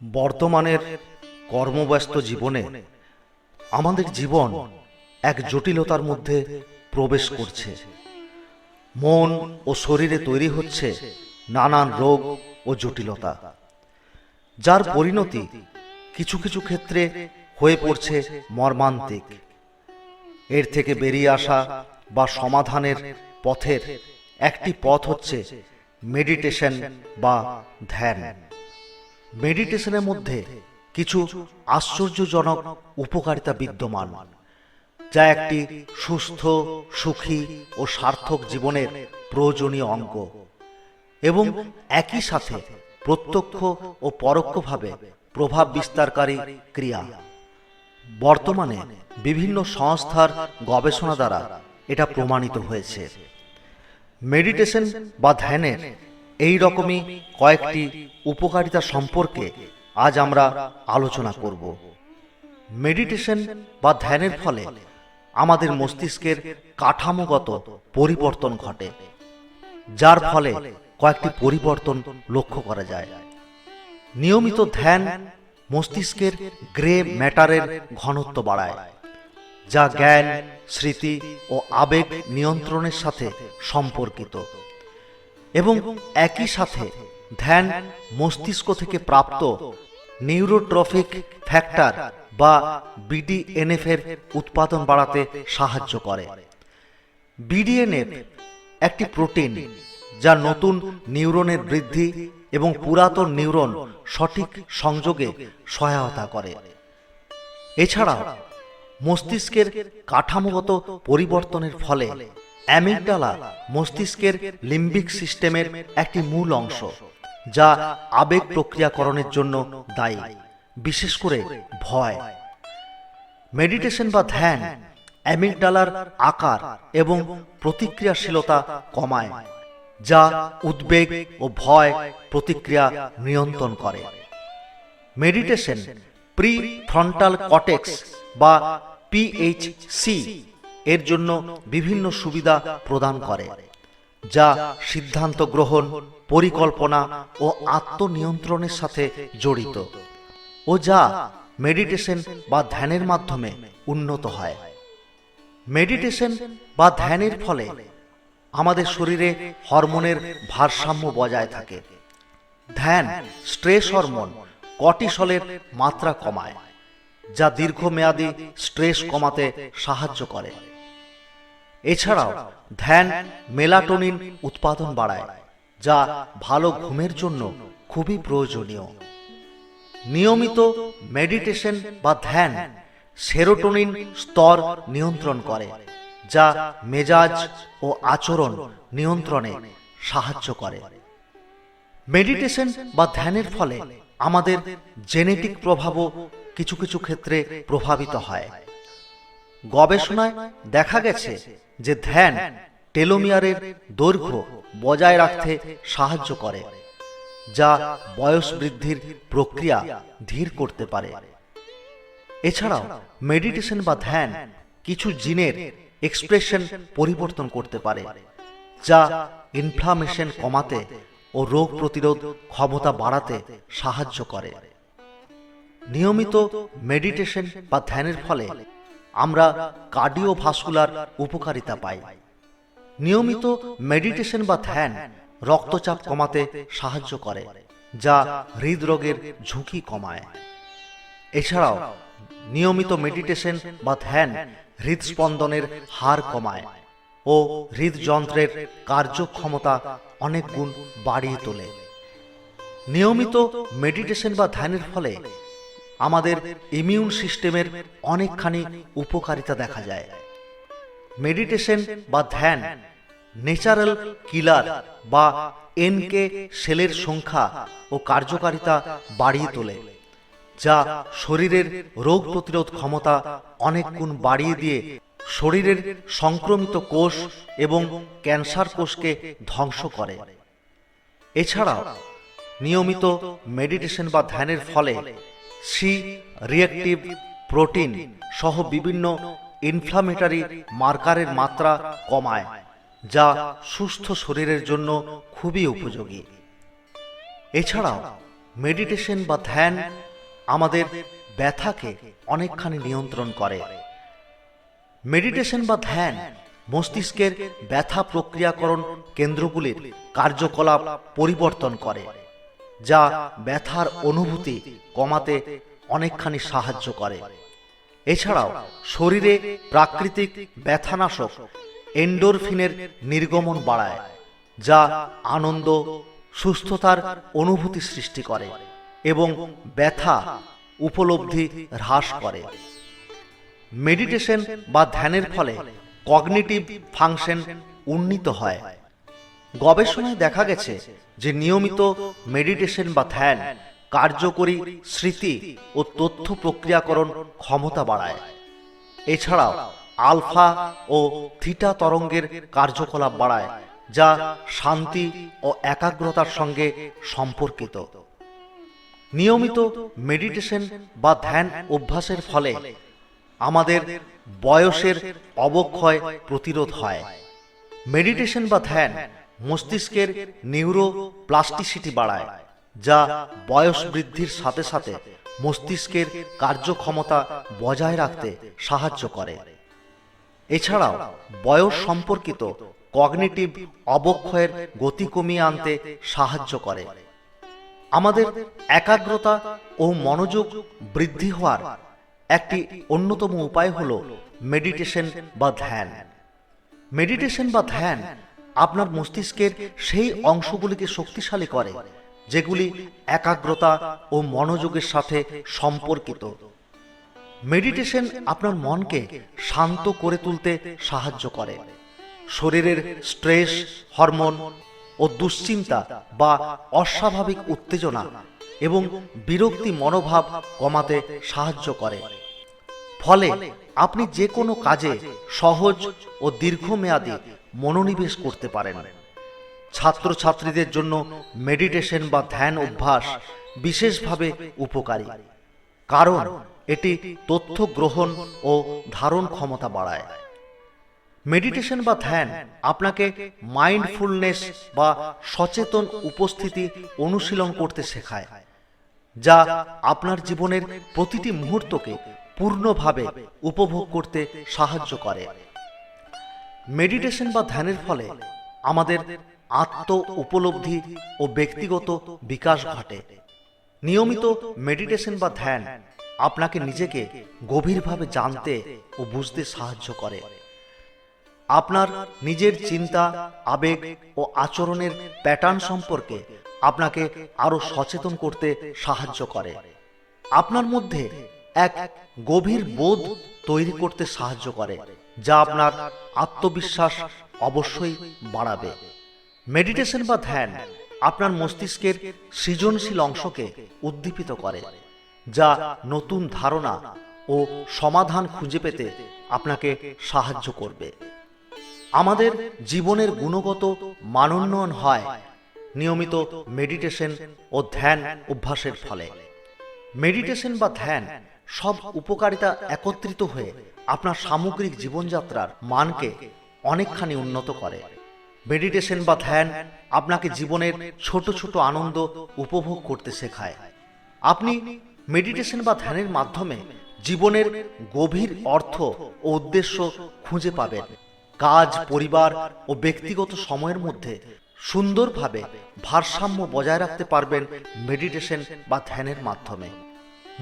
বর্তমানের কর্মব্যস্ত জীবনে আমাদের জীবন এক জটিলতার মধ্যে প্রবেশ করছে। মন ও শরীরে তৈরি হচ্ছে নানান রোগ ও জটিলতা, যার পরিণতি কিছু কিছু ক্ষেত্রে হয়ে পড়ছে মর্মান্তিক। এর থেকে বেরিয়ে আসা বা সমাধানের পথের একটি পথ হচ্ছে মেডিটেশন বা ধ্যান। মেডিটেশনের মধ্যে কিছু আশ্চর্যজনক উপকারিতা বিদ্যমান, যা একটি সুস্থ, সুখী ও সার্থক জীবনের প্রয়োজনীয় অঙ্গ এবং একই সাথে প্রত্যক্ষ ও পরোক্ষভাবে প্রভাব বিস্তারকারী ক্রিয়া। বর্তমানে বিভিন্ন সংস্থার গবেষণা দ্বারা এটা প্রমাণিত হয়েছে। মেডিটেশন বা ধ্যানের এই রকমই কয়েকটি উপকারিতা সম্পর্কে আজ আমরা আলোচনা করব। মেডিটেশন বা ধ্যানের ফলে আমাদের মস্তিষ্কের কাঠামোগত পরিবর্তন ঘটে, যার ফলে কয়েকটি পরিবর্তন লক্ষ্য করা যায়। নিয়মিত ধ্যান মস্তিষ্কের গ্রে ম্যাটারের ঘনত্ব বাড়ায়, যা জ্ঞান, স্মৃতি ও আবেগ নিয়ন্ত্রণের সাথে সম্পর্কিত, এবং একই সাথে ধ্যান মস্তিষ্ক থেকে প্রাপ্ত নিউরোট্রফিক ফ্যাক্টর বা বিডিএনএফ এর উৎপাদন বাড়াতে সাহায্য করে। বিডিএনএফ একটি প্রোটিন যা নতুন নিউরনের বৃদ্ধি এবং পুরাতন নিউরন সঠিক সংযোগে সহায়তা করে। এছাড়াও মস্তিষ্কের কাঠামোগত পরিবর্তনের ফলে অ্যামিগডালা মস্তিষ্কের লিম্বিক সিস্টেমের একটি মূল অংশ, যা আবেগ প্রক্রিয়াকরণের জন্য দায়ী, বিশেষ করে ভয়। মেডিটেশন বা ধ্যান অ্যামিগডালার আকার এবং প্রতিক্রিয়াশীলতা কমায়, যা উদ্বেগ ও ভয় প্রতিক্রিয়া নিয়ন্ত্রণ করে। মেডিটেশন প্রি ফ্রন্টাল কর্টেক্স বা পিএইচসি এর জন্য বিভিন্ন সুবিধা প্রদান করে, যা সিদ্ধান্ত গ্রহণ, পরিকল্পনা ও আত্মনিয়ন্ত্রণের সাথে জড়িত, ও যা মেডিটেশন বা ধ্যানের মাধ্যমে উন্নত হয়। মেডিটেশন বা ধ্যানের ফলে আমাদের শরীরে হরমোনের ভারসাম্য বজায় থাকে। ধ্যান স্ট্রেস হরমোন কর্টিসলের মাত্রা কমায়, যা দীর্ঘমেয়াদী স্ট্রেস কমাতে সাহায্য করে। এছাড়াও ধ্যান মেলাটোনিন উৎপাদন বাড়ায়, যা ভালো ঘুমের জন্য খুবই প্রয়োজনীয়। নিয়মিত মেডিটেশন বা ধ্যান সেরোটোনিন স্তর নিয়ন্ত্রণ করে, যা মেজাজ ও আচরণ নিয়ন্ত্রণে সাহায্য করে। মেডিটেশন বা ধ্যানের ফলে আমাদের জেনেটিক প্রভাবও কিছু কিছু ক্ষেত্রে প্রভাবিত হয়। গবেষণায় দেখা গেছে যে ধ্যান টেলোমিয়ারের দৈর্ঘ্য বজায় রাখতে সাহায্য করে, যা বয়স বৃদ্ধির প্রক্রিয়া ধীর করতে পারে। এছাড়াও মেডিটেশন বা ধ্যান কিছু জিনের এক্সপ্রেশন পরিবর্তন করতে পারে, যা ইনফ্লামেশন কমাতে ও রোগ প্রতিরোধ ক্ষমতা বাড়াতে সাহায্য করে। নিয়মিত মেডিটেশন বা ধ্যানের ফলে আমরা কার্ডিওভাস্কুলার উপকারিতা পাই। নিয়মিত মেডিটেশন বা ধ্যান রক্তচাপ কমাতে সাহায্য করে, যা হৃদরোগের ঝুঁকি কমায়। এছাড়াও নিয়মিত মেডিটেশন বা ধ্যান হৃদস্পন্দনের হার কমায় ও হৃদযন্ত্রের কার্যক্ষমতা অনেক গুণ বাড়িয়ে তোলে। নিয়মিত মেডিটেশন বা ধ্যানের ফলে আমাদের ইমিউন সিস্টেমের অনেকখানি উপকারিতা দেখা যায়। মেডিটেশন বা ধ্যান ন্যাচারাল কিলার বা এনকে সেলের সংখ্যা ও কার্যকারিতা বাড়িয়ে তোলে, যা শরীরের রোগ প্রতিরোধ ক্ষমতা অনেক গুণ বাড়িয়ে দিয়ে শরীরের সংক্রমিত কোষ এবং ক্যান্সার কোষকে ধ্বংস করে। এছাড়াও নিয়মিত মেডিটেশন বা ধ্যানের ফলে সি রিঅ্যাক্টিভ প্রোটিন সহ বিভিন্ন ইনফ্লামেটরি মার্কারের মাত্রা কমায়, যা সুস্থ শরীরের জন্য খুবই উপযোগী। এছাড়াও মেডিটেশন বা ধ্যান আমাদের ব্যথাকে অনেকখানি নিয়ন্ত্রণ করে। মেডিটেশন বা ধ্যান মস্তিষ্কের ব্যথা প্রক্রিয়াকরণ কেন্দ্রগুলির কার্যকলাপ পরিবর্তন করে, যা ব্যথার অনুভূতি কমাতে অনেকখানি সাহায্য করে। এছাড়াও শরীরে প্রাকৃতিক ব্যথানাশক এন্ডোরফিনের নির্গমন বাড়ায়, যা আনন্দ, সুস্থতার অনুভূতি সৃষ্টি করে এবং ব্যথা উপলব্ধি হ্রাস করে। মেডিটেশন বা ধ্যানের ফলে কগনিটিভ ফাংশন উন্নীত হয়। গবেষণায় দেখা গেছে যে নিয়মিত মেডিটেশন বা ধ্যান কার্যকরী স্মৃতি ও তথ্য প্রক্রিয়াকরণ ক্ষমতা বাড়ায়। এছাড়াও আলফা ও থিটা তরঙ্গের কার্যকলাপ বাড়ায়, যা শান্তি ও একাগ্রতার সঙ্গে সম্পর্কিত। নিয়মিত মেডিটেশন বা ধ্যান অভ্যাসের ফলে আমাদের বয়সের অবক্ষয় প্রতিরোধ হয়। মেডিটেশন বা ধ্যান মস্তিষ্কের নিউরোপ্লাস্টিসিটি বাড়ায়, যা বয়স বৃদ্ধির সাথে সাথে মস্তিষ্কের কার্যক্ষমতা বজায় রাখতে সাহায্য করে। এছাড়াও বয়স সম্পর্কিত কগনিটিভ অবক্ষয়ের গতি কমিয়ে আনতে সাহায্য করে। আমাদের একাগ্রতা ও মনোযোগ বৃদ্ধি হওয়ার একটি অন্যতম উপায় হল মেডিটেশন বা ধ্যান। মেডিটেশন বা ধ্যান আপনার মস্তিষ্কের সেই অংশগুলিকে শক্তিশালী করে যেগুলি একাগ্রতা ও মনোযোগের সাথে সম্পর্কিত। মেডিটেশন আপনার মনকে শান্ত করে তুলতে সাহায্য করে, শরীরের স্ট্রেস হরমোন ও দুশ্চিন্তা বা অস্বাভাবিক উত্তেজনা এবং বিরক্তি মনোভাব কমাতে সাহায্য করে। ফলে আপনি যে কোনো কাজে সহজ ও দীর্ঘমেয়াদী মনোনিবেশ করতে পারেন। ছাত্রছাত্রীদের জন্য মেডিটেশন বা ধ্যান অভ্যাস বিশেষভাবে উপকারী, কারণ এটি তথ্য গ্রহণ ও ধারণ ক্ষমতা বাড়ায়। মেডিটেশন বা ধ্যান আপনাকে মাইন্ডফুলনেস বা সচেতন উপস্থিতি অনুশীলন করতে শেখায়, যা আপনার জীবনের প্রতিটি মুহূর্তকে পূর্ণভাবে উপভোগ করতে সাহায্য করে। মেডিটেশন বা ধ্যানের ফলে আমাদের আত্ম উপলব্ধি ও ব্যক্তিগত বিকাশ ঘটে। নিয়মিত মেডিটেশন বা ধ্যান আপনাকে নিজেকে গভীরভাবে জানতে ও বুঝতে সাহায্য করে। আপনার নিজের চিন্তা, আবেগ ও আচরণের প্যাটার্ন সম্পর্কে আপনাকে আরো সচেতন করতে সাহায্য করে। আপনার মধ্যে এক গভীর বোধ তৈরি করতে সাহায্য করে, যা আপনার আত্মবিশ্বাস অবশ্যই বাড়াবে। মেডিটেশন বা ধ্যান আপনার মস্তিষ্কের সৃজনশীল অংশকে উদ্দীপিত করে, যা নতুন ধারণা ও সমাধান খুঁজে পেতে আপনাকে সাহায্য করবে। আমাদের জীবনের গুণগত মানোন্নয়ন হয় নিয়মিত মেডিটেশন ও ধ্যান অভ্যাসের ফলে। মেডিটেশন বা ধ্যান সব উপকারিতা একত্রিত হয়ে আপনার সামগ্রিক জীবনযাত্রার মানকে অনেকখানি উন্নত করে। মেডিটেশন বা ধ্যান আপনাকে জীবনের ছোট ছোট আনন্দ উপভোগ করতে শেখায়। আপনি মেডিটেশন বা ধ্যানের মাধ্যমে জীবনের গভীর অর্থ ও উদ্দেশ্য খুঁজে পাবেন। কাজ, পরিবার ও ব্যক্তিগত সময়ের মধ্যে সুন্দরভাবে ভারসাম্য বজায় রাখতে পারবেন মেডিটেশন বা ধ্যানের মাধ্যমে।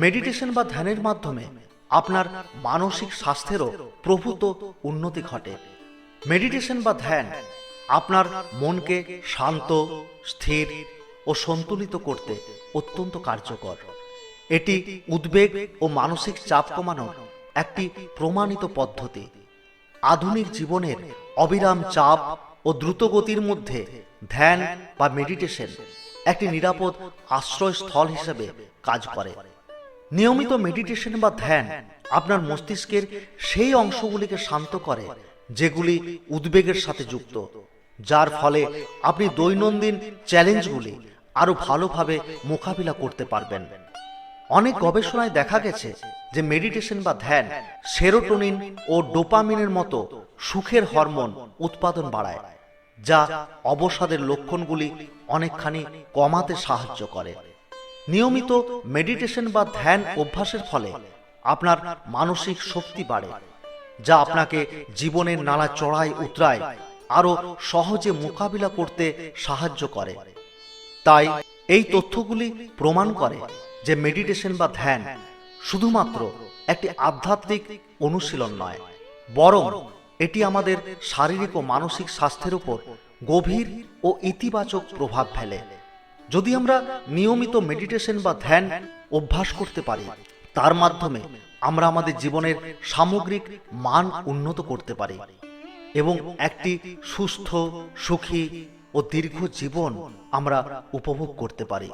মেডিটেশন বা ধ্যানের মাধ্যমে আপনার মানসিক স্বাস্থ্যেরও প্রভূত উন্নতি ঘটে। মেডিটেশন বা ধ্যান আপনার মনকে শান্ত, স্থির ও সন্তুলিত করতে অত্যন্ত কার্যকর। এটি উদ্বেগ ও মানসিক চাপ কমানোর একটি প্রমাণিত পদ্ধতি। আধুনিক জীবনের অবিরাম চাপ ও দ্রুতগতির মধ্যে ধ্যান বা মেডিটেশন একটি নিরাপদ আশ্রয়স্থল হিসেবে কাজ করে। নিয়মিত মেডিটেশন বা ধ্যান আপনার মস্তিষ্কের সেই অংশগুলিকে শান্ত করে যেগুলি উদ্বেগের সাথে যুক্ত, যার ফলে আপনি দৈনন্দিন চ্যালেঞ্জগুলি আরো ভালোভাবে মোকাবিলা করতে পারবেন। অনেক গবেষণায় দেখা গেছে যে মেডিটেশন বা ধ্যান সেরোটোনিন ও ডোপামিনের মতো সুখের হরমোন উৎপাদন বাড়ায়, যা অবসাদের লক্ষণগুলি অনেকখানি কমাতে সাহায্য করে। নিয়মিত মেডিটেশন বা ধ্যান অভ্যাসের ফলে আপনার মানসিক শক্তি বাড়ে, যা আপনাকে জীবনের নানা চড়াই উতরায় আরো সহজে মোকাবিলা করতে সাহায্য করে। তাই এই তথ্যগুলি প্রমাণ করে যে মেডিটেশন বা ধ্যান শুধুমাত্র একটি আধ্যাত্মিক অনুশীলন নয়, বরং এটি আমাদের শারীরিক ও মানসিক স্বাস্থ্যের উপর গভীর ও ইতিবাচক প্রভাব ফেলে। যদি আমরা নিয়মিত মেডিটেশন বা ধ্যান অভ্যাস করতে পারি, তার মাধ্যমে আমরা আমাদের জীবনের সামগ্রিক মান উন্নত করতে পারি এবং একটি সুস্থ, সুখী ও দীর্ঘ জীবন আমরা উপভোগ করতে পারি।